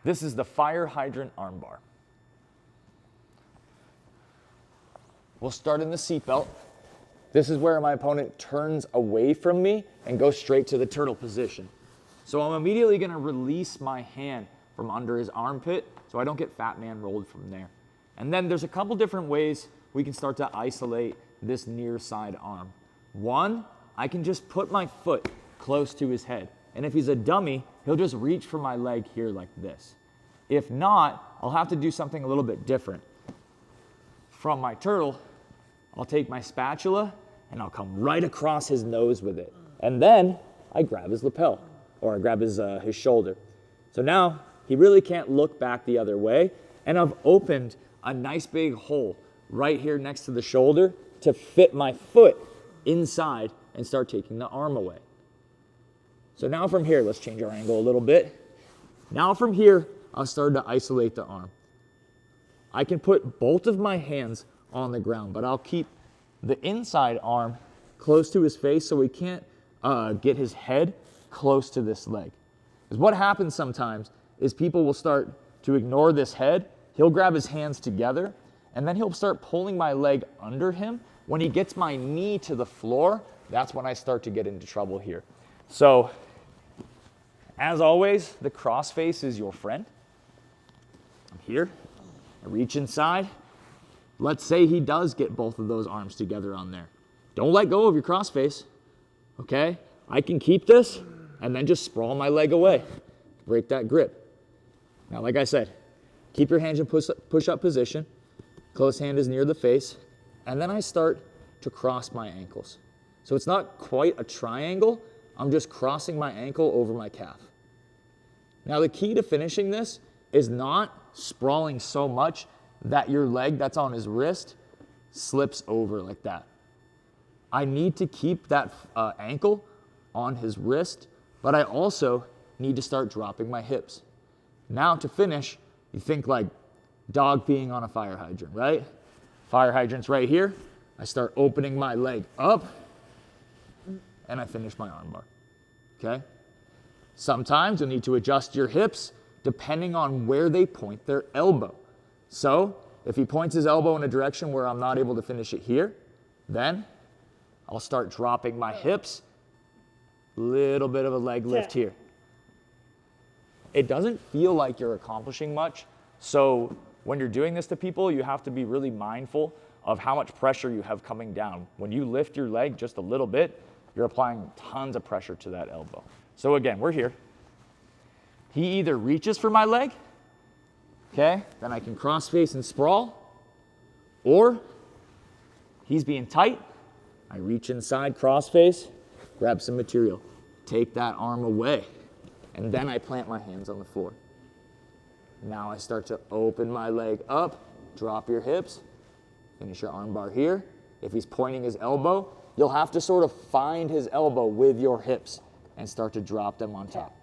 This is the fire hydrant armbar. We'll start in the seatbelt. This is where my opponent turns away from me and goes straight to the turtle position. So I'm immediately gonna release my hand from under his armpit so I don't get fat man rolled from there. And then there's a couple different ways we can start to isolate this near side arm. One, I can just put my foot close to his head. And if he's a dummy, he'll just reach for my leg here like this. If not, I'll have to do something a little bit different. From my turtle, I'll take my spatula and I'll come right across his nose with it. And then I grab his lapel, or I grab his shoulder. So now he really can't look back the other way. And I've opened a nice big hole right here next to the shoulder to fit my foot inside and start taking the arm away. So now from here, let's change our angle a little bit. Now from here, I'll start to isolate the arm. I can put both of my hands on the ground, but I'll keep the inside arm close to his face so he can't get his head close to this leg. Because what happens sometimes is people will start to ignore this head. He'll grab his hands together and then he'll start pulling my leg under him. When he gets my knee to the floor, that's when I start to get into trouble here. So, as always, the cross face is your friend. I'm here, I reach inside. Let's say he does get both of those arms together on there. Don't let go of your cross face, okay? I can keep this and then just sprawl my leg away. Break that grip. Now, like I said, keep your hands in push-up position. Close hand is near the face. And then I start to cross my ankles. So it's not quite a triangle. I'm just crossing my ankle over my calf. Now, the key to finishing this is not sprawling so much that your leg that's on his wrist slips over like that. I need to keep that ankle on his wrist, but I also need to start dropping my hips. Now to finish, you think like dog peeing on a fire hydrant, right? Fire hydrant's right here. I start opening my leg up and I finish my armbar, okay? Sometimes you'll need to adjust your hips depending on where they point their elbow. So if he points his elbow in a direction where I'm not able to finish it here, then I'll start dropping my hips, little bit of a leg lift here. It doesn't feel like you're accomplishing much, so when you're doing this to people, you have to be really mindful of how much pressure you have coming down. When you lift your leg just a little bit, you're applying tons of pressure to that elbow. So again, we're here. He either reaches for my leg, okay, then I can cross face and sprawl, or he's being tight, I reach inside, cross face, grab some material, take that arm away, and then I plant my hands on the floor. Now I start to open my leg up, drop your hips, finish your arm bar here. If he's pointing his elbow, you'll have to sort of find his elbow with your hips and start to drop them on top.